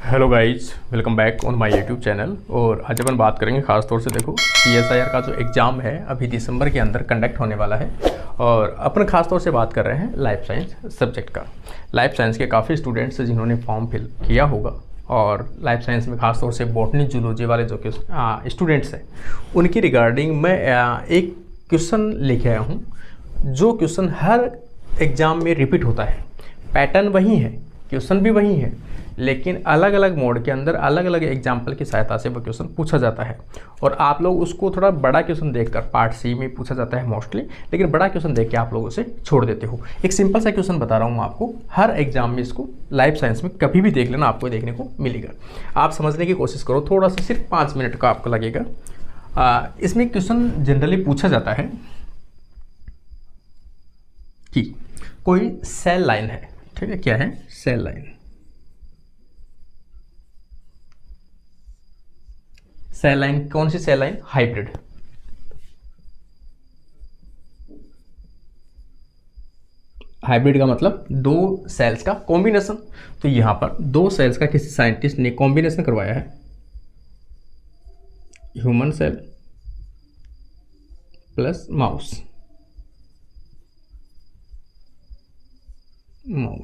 Hello guys, welcome back on my YouTube channel. और आज अपन बात करेंगे ख़ास तौर से देखो CSIR का जो एग्ज़ाम है अभी दिसंबर के अंदर कंडक्ट होने वाला है। और अपन ख़ास तौर से बात कर रहे हैं लाइफ साइंस सब्जेक्ट का। लाइफ साइंस के काफ़ी स्टूडेंट्स जिन्होंने फॉर्म फिल किया होगा और लाइफ साइंस में ख़ास तौर से बॉटनी जूलॉजी वाले जो कि स्टूडेंट्स हैं उनकी रिगार्डिंग मैं एक क्वेश्चन लेके आया हूँ। जो क्वेश्चन हर एग्ज़ाम में रिपीट होता है, पैटर्न वही है, क्वेश्चन भी वही है, लेकिन अलग अलग मोड के अंदर अलग अलग एग्जाम्पल की सहायता से वो क्वेश्चन पूछा जाता है। और आप लोग उसको थोड़ा बड़ा क्वेश्चन देखकर, पार्ट सी में पूछा जाता है मोस्टली, लेकिन बड़ा क्वेश्चन देख के आप लोग उसे छोड़ देते हो। एक सिंपल सा क्वेश्चन बता रहा हूँ आपको, हर एग्जाम में इसको लाइफ साइंस में कभी भी देख लेना, आपको देखने को मिलेगा। आप समझने की कोशिश करो, थोड़ा सा सिर्फ 5 मिनट का आपको लगेगा। इसमें क्वेश्चन जनरली पूछा जाता है कि कोई सेल लाइन है, ठीक है, क्या है? Cell line. सेल लाइन कौन सी सेल लाइन? हाइब्रिड। हाइब्रिड का मतलब दो सेल्स का कॉम्बिनेशन। तो यहां पर दो सेल्स का किसी साइंटिस्ट ने कॉम्बिनेशन करवाया है, human cell plus mouse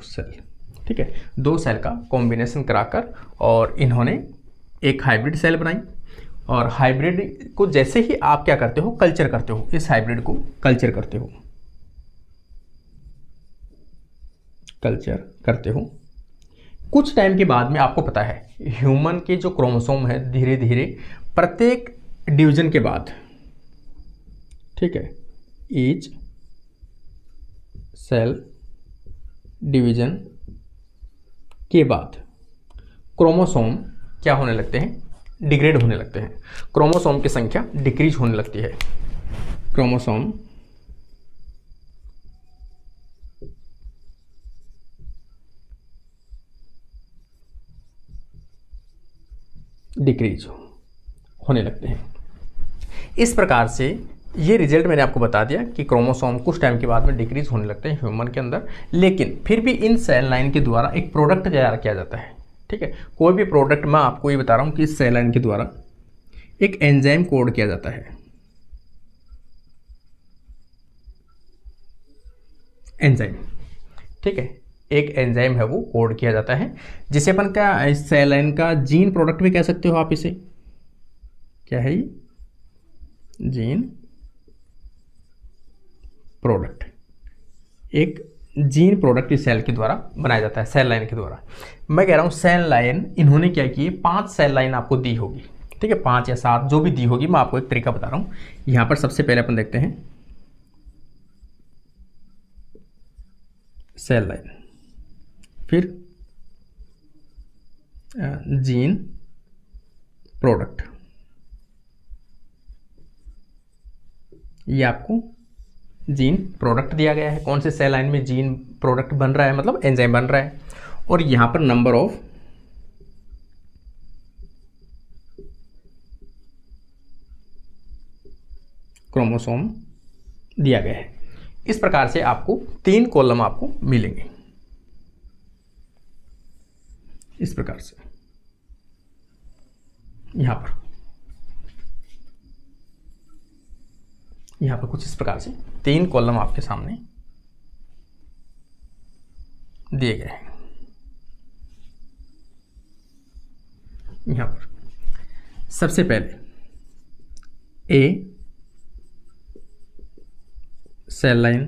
cell, ठीक है। दो सेल का कॉम्बिनेशन कराकर और इन्होंने एक हाइब्रिड सेल बनाई। और हाइब्रिड को जैसे ही आप क्या करते हो, कल्चर करते हो, इस हाइब्रिड को कल्चर करते हो, कुछ टाइम के बाद में आपको पता है ह्यूमन के जो क्रोमोसोम है धीरे धीरे प्रत्येक डिवीजन के बाद, ठीक है, ईच सेल डिवीजन के बाद क्रोमोसोम क्या होने लगते हैं? डिग्रेड होने लगते हैं। क्रोमोसोम की संख्या डिक्रीज होने लगती है। क्रोमोसोम डिक्रीज होने लगते हैं। इस प्रकार से ये रिजल्ट मैंने आपको बता दिया कि क्रोमोसोम कुछ टाइम के बाद में डिक्रीज होने लगते हैं ह्यूमन के अंदर, लेकिन फिर भी इन सेल लाइन के द्वारा एक प्रोडक्ट तैयार किया जाता है, ठीक है। कोई भी प्रोडक्ट, मैं आपको ये बता रहा हूँ कि इस सेल लाइन के द्वारा एक एंजाइम कोड किया जाता है। एंजाइम, ठीक है, एक एंजाइम है वो कोड किया जाता है, जिसे अपन क्या इस सेल लाइन का जीन प्रोडक्ट भी कह सकते हो आप। इसे क्या है? ये जीन प्रोडक्ट, एक जीन प्रोडक्ट इस सेल के द्वारा बनाया जाता है, सेल लाइन के द्वारा। मैं कह रहा हूं सेल लाइन इन्होंने क्या किए, 5 सेल लाइन आपको दी होगी, ठीक है, 5 या 7 जो भी दी होगी। मैं आपको एक तरीका बता रहा हूं। यहां पर सबसे पहले अपन देखते हैं सेल लाइन, फिर जीन प्रोडक्ट। ये आपको जीन प्रोडक्ट दिया गया है। कौन से सेल लाइन में जीन प्रोडक्ट बन रहा है, मतलब एंजाइम बन रहा है। और यहां पर नंबर ऑफ क्रोमोसोम दिया गया है। इस प्रकार से आपको 3 कॉलम आपको मिलेंगे, इस प्रकार से। यहां पर कुछ इस प्रकार से 3 कॉलम आपके सामने दिए गए हैं। यहां पर सबसे पहले ए सेल लाइन,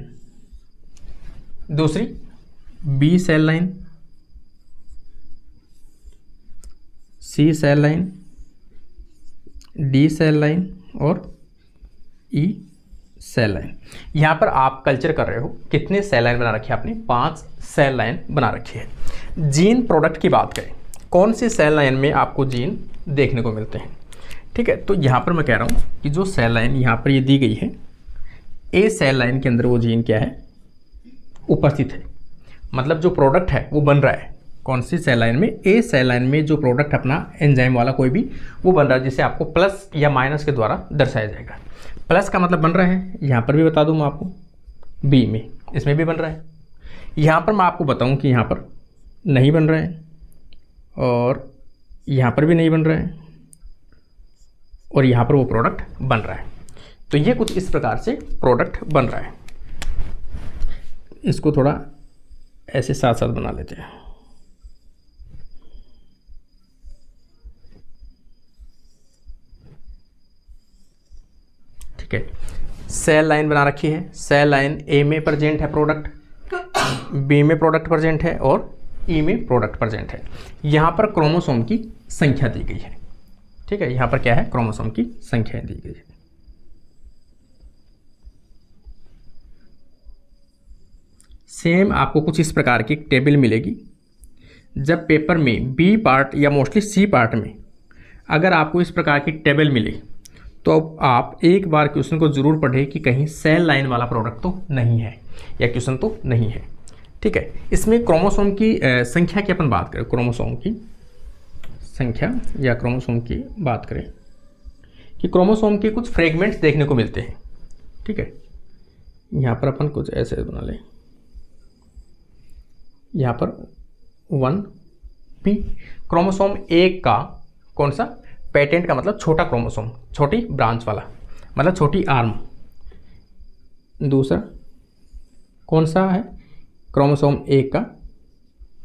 दूसरी B cell line, C cell line, D cell line और ई सेल लाइन। यहां पर आप कल्चर कर रहे हो, कितने सेल लाइन बना रखी है आपने? 5 सेल लाइन बना रखी है। जीन प्रोडक्ट की बात करें, कौन सी सेल लाइन में आपको जीन देखने को मिलते हैं, ठीक है। तो यहां पर मैं कह रहा हूं कि जो सेल लाइन यहां पर ये दी गई है, ए सेल लाइन के अंदर वो जीन क्या है? उपस्थित है। मतलब जो प्रोडक्ट है वो बन रहा है कौन सी सेल लाइन में? ए सेल लाइन में जो प्रोडक्ट अपना एंजाइम वाला कोई भी वो बन रहा है, जिसे आपको प्लस या माइनस के द्वारा दर्शाया जाएगा। प्लस का मतलब बन रहा है, यहाँ पर भी बता दूँ मैं आपको, बी में, इसमें भी बन रहा है। यहाँ पर मैं आपको बताऊँ कि यहाँ पर नहीं बन रहा है, और यहाँ पर भी नहीं बन रहा है, और यहाँ पर वो प्रोडक्ट बन रहा है। तो ये कुछ इस प्रकार से प्रोडक्ट बन रहा है। इसको थोड़ा ऐसे साथ साथ बना लेते हैं। ठीक है, सेल लाइन बना रखी है। सेल लाइन ए में प्रेजेंट है प्रोडक्ट, बी में प्रोडक्ट प्रेजेंट है, और ई में प्रोडक्ट प्रेजेंट है। यहाँ पर क्रोमोसोम की संख्या दी गई है। ठीक है, यहाँ पर क्या है, क्रोमोसोम की संख्या दी गई है। सेम आपको कुछ इस प्रकार की टेबल मिलेगी। जब पेपर में बी पार्ट या मोस्टली सी पार्ट में अगर आपको इस प्रकार की टेबल मिले तो अब आप एक बार क्वेश्चन को जरूर पढ़ें कि कहीं सेल लाइन वाला प्रोडक्ट तो नहीं है या क्वेश्चन तो नहीं है। ठीक है, इसमें क्रोमोसोम की संख्या की अपन बात करें, क्रोमोसोम की संख्या या क्रोमोसोम की बात करें कि क्रोमोसोम के कुछ फ्रेगमेंट्स देखने को मिलते हैं। ठीक है, यहाँ पर अपन कुछ ऐसे बना लें। यहाँ पर 1p क्रोमोसोम एक का कौन सा, पेटेंट का मतलब छोटा क्रोमोसोम, छोटी ब्रांच वाला, मतलब छोटी आर्म। दूसरा कौन सा है, क्रोमोसोम एक का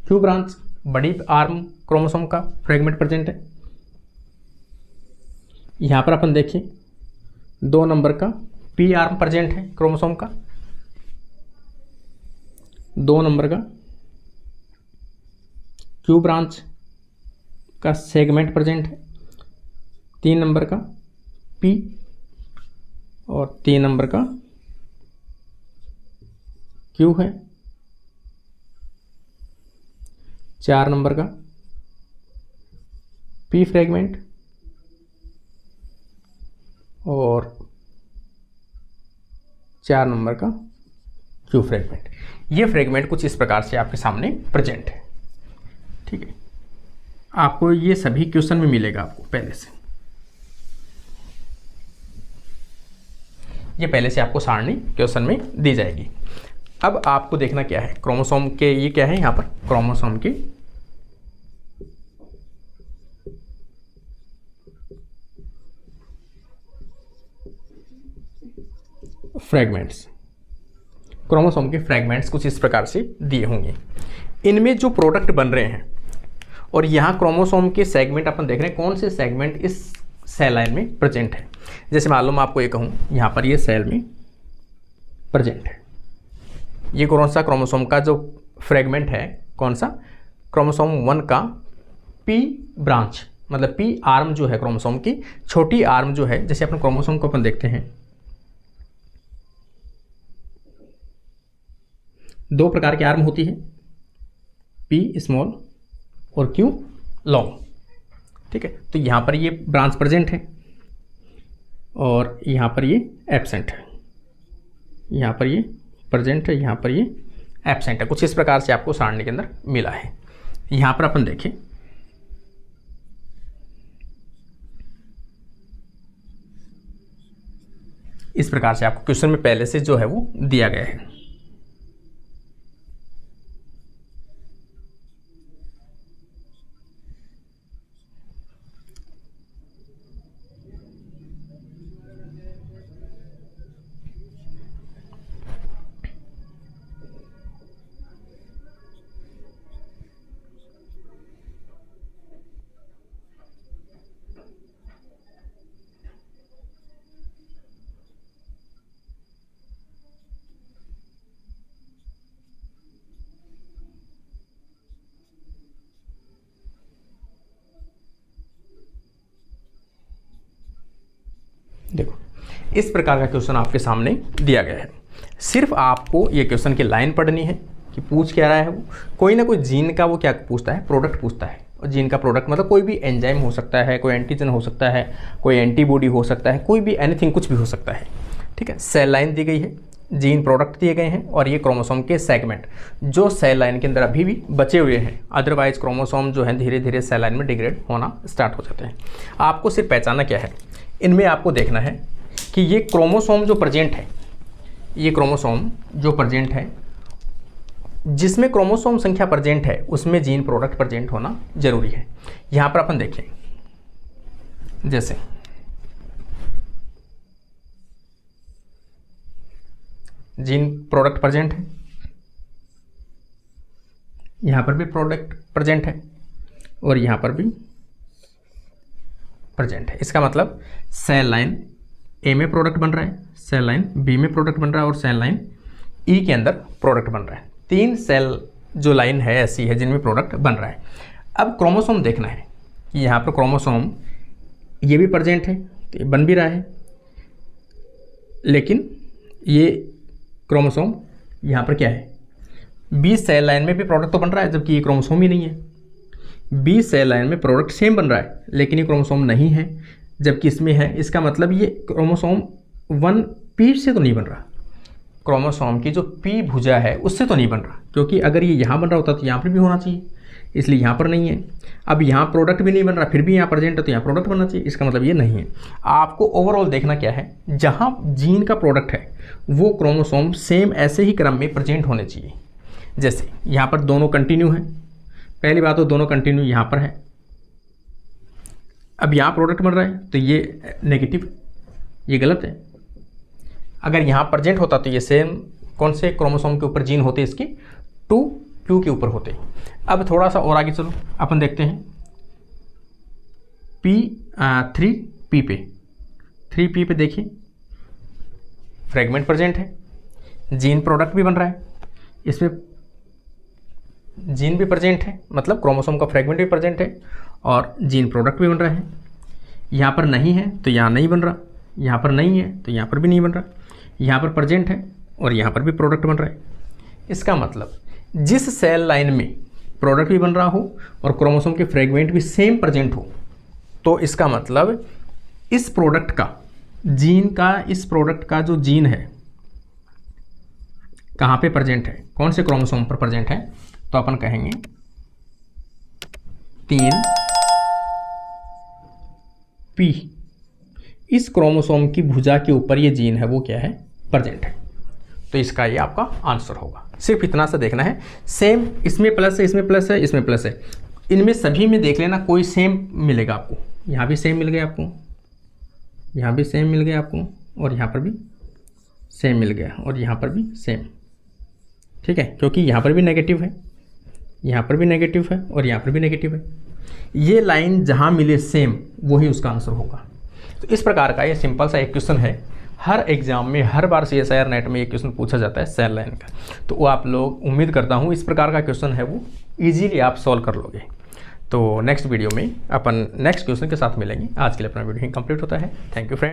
क्यू ब्रांच, बड़ी आर्म क्रोमोसोम का फ्रेगमेंट प्रेजेंट है। यहाँ पर अपन देखिए 2 नंबर का पी आर्म प्रेजेंट है क्रोमोसोम का, 2 नंबर का क्यू ब्रांच का सेगमेंट प्रेजेंट है, 3 नंबर का पी और 3 नंबर का क्यू है, 4 नंबर का पी फ्रेगमेंट और 4 नंबर का क्यू फ्रेगमेंट। ये फ्रेगमेंट कुछ इस प्रकार से आपके सामने प्रेजेंट है। ठीक है, आपको ये सभी क्वेश्चन में मिलेगा, आपको पहले से, ये पहले से आपको सारणी क्वेश्चन में दी जाएगी। अब आपको देखना क्या है, क्रोमोसोम के ये क्या है, यहाँ पर क्रोमोसोम के फ्रेगमेंट्स, क्रोमोसोम के फ्रेगमेंट्स कुछ इस प्रकार से दिए होंगे। इनमें जो प्रोडक्ट बन रहे हैं, और यहाँ क्रोमोसोम के सेगमेंट अपन देख रहे हैं, कौन से सेगमेंट इस सेल लाइन में प्रेजेंट है। जैसे मालूम आपको ये कहूँ, यहाँ पर ये सेल में प्रेजेंट है, ये कौन सा क्रोमोसोम का जो फ्रेगमेंट है, कौन सा, क्रोमोसोम 1 का पी ब्रांच, मतलब पी आर्म जो है क्रोमोसोम की, छोटी आर्म जो है। जैसे अपन क्रोमोसोम को अपन देखते हैं, 2 प्रकार की आर्म होती है, पी स्मॉल और क्यू लॉन्ग। ठीक है, तो यहाँ पर ये ब्रांच प्रेजेंट है और यहाँ पर ये एब्सेंट है, यहाँ पर ये प्रेजेंट है, यहाँ पर ये एब्सेंट है। कुछ इस प्रकार से आपको सारणी के अंदर मिला है। यहाँ पर अपन देखें, इस प्रकार से आपको क्वेश्चन में पहले से जो है वो दिया गया है। देखो, इस प्रकार का क्वेश्चन आपके सामने दिया गया है। सिर्फ आपको ये क्वेश्चन की लाइन पढ़नी है कि पूछ क्या रहा है वो। कोई ना कोई जीन का वो क्या पूछता है, प्रोडक्ट पूछता है। और जीन का प्रोडक्ट मतलब कोई भी एंजाइम हो सकता है, कोई एंटीजन हो सकता है, कोई एंटीबॉडी हो सकता है, कोई भी एनीथिंग, कुछ भी हो सकता है। ठीक है, सेल लाइन दी गई है, जीन प्रोडक्ट दिए गए हैं, और ये क्रोमोसोम के सेगमेंट जो सेल लाइन के अंदर अभी भी बचे हुए हैं। अदरवाइज क्रोमोसोम जो है धीरे धीरे सेल लाइन में डिग्रेड होना स्टार्ट हो जाते हैं। आपको सिर्फ पहचाना क्या है, इनमें आपको देखना है कि ये क्रोमोसोम जो प्रेजेंट है, ये क्रोमोसोम जो प्रेजेंट है जिसमें क्रोमोसोम संख्या प्रेजेंट है उसमें जीन प्रोडक्ट प्रेजेंट होना जरूरी है। यहाँ पर अपन देखें, जैसे जीन प्रोडक्ट प्रेजेंट है, यहाँ पर भी प्रोडक्ट प्रेजेंट है और यहाँ पर भी प्रेजेंट है। इसका मतलब सेल लाइन ए में प्रोडक्ट बन रहा है, सेल लाइन बी में प्रोडक्ट बन रहा है और सेल लाइन ई के अंदर प्रोडक्ट बन रहा है। 3 सेल जो लाइन है ऐसी है जिनमें प्रोडक्ट बन रहा है। अब क्रोमोसोम देखना है कि यहाँ पर क्रोमोसोम ये भी प्रेजेंट है तो ये बन भी रहा है, लेकिन ये क्रोमोसोम यहाँ पर क्या है, बी सेल लाइन में भी प्रोडक्ट तो बन रहा है जबकि ये क्रोमोसोम ही नहीं है। बी सेल लाइन में प्रोडक्ट सेम बन रहा है लेकिन ये क्रोमोसोम नहीं है जबकि इसमें है। इसका मतलब ये क्रोमोसोम 1p से तो नहीं बन रहा, क्रोमोसोम की जो p भुजा है उससे तो नहीं बन रहा, क्योंकि अगर ये यहाँ बन रहा होता तो यहाँ पर भी होना चाहिए, इसलिए यहाँ पर नहीं है। अब यहाँ प्रोडक्ट भी नहीं बन रहा फिर भी यहाँ प्रेजेंट है तो यहाँ प्रोडक्ट बनना चाहिए, इसका मतलब ये नहीं है। आपको ओवरऑल देखना क्या है, जहाँ जीन का प्रोडक्ट है वो क्रोमोसोम सेम ऐसे ही क्रम में प्रेजेंट होने चाहिए। जैसे यहाँ पर दोनों कंटिन्यू है, पहली बात तो दोनों कंटिन्यू यहाँ पर है। अब यहाँ प्रोडक्ट बन रहा है तो ये नेगेटिव, ये गलत है। अगर यहाँ प्रेजेंट होता तो ये सेम कौन से क्रोमोसोम के ऊपर जीन होते, इसके 2q के ऊपर होते। अब थोड़ा सा और आगे चलो, अपन देखते हैं3p पे, 3p पे देखिए फ्रेगमेंट प्रेजेंट है, जीन प्रोडक्ट भी बन रहा है, इसमें जीन भी प्रेजेंट है, मतलब क्रोमोसोम का फ्रेगमेंट भी प्रेजेंट है और जीन प्रोडक्ट भी बन रहा है। यहाँ पर नहीं है तो यहाँ नहीं बन रहा, यहाँ पर नहीं है तो यहाँ पर भी नहीं बन रहा, यहाँ पर प्रेजेंट है और यहाँ पर भी प्रोडक्ट बन रहा है। इसका मतलब जिस सेल लाइन में प्रोडक्ट भी बन रहा हो और क्रोमोसोम के फ्रेगमेंट भी सेम प्रेजेंट हो, तो इसका मतलब इस प्रोडक्ट का जीन का, इस प्रोडक्ट का जो जीन है कहाँ पे प्रेजेंट है, कौन से क्रोमोसोम पर प्रेजेंट है, तो अपन कहेंगे 3p। इस क्रोमोसोम की भुजा के ऊपर ये जीन है वो क्या है, प्रेजेंट है। तो इसका ये आपका आंसर होगा। सिर्फ इतना सा देखना है, सेम इसमें प्लस है, इसमें प्लस है, इसमें प्लस है, इनमें सभी में देख लेना कोई सेम मिलेगा आपको। यहाँ भी सेम मिल गया आपको, यहाँ भी सेम मिल गया आपको और यहाँ पर भी सेम मिल गया और यहाँ पर भी सेम, ठीक है, क्योंकि यहाँ पर भी नेगेटिव है, यहाँ पर भी नेगेटिव है और यहाँ पर भी नेगेटिव है। ये लाइन जहाँ मिले सेम वही उसका आंसर होगा। तो इस प्रकार का ये सिंपल सा एक क्वेश्चन है, हर एग्जाम में हर बार CSIR नेट में एक क्वेश्चन पूछा जाता है सेल लाइन का। तो वो आप लोग, उम्मीद करता हूँ इस प्रकार का क्वेश्चन है वो ईजीली आप सॉल्व कर लोगे। तो नेक्स्ट वीडियो में अपन नेक्स्ट क्वेश्चन के साथ मिलेंगे। आज के लिए अपना वीडियो ही कंप्लीट होता है। Thank you friend.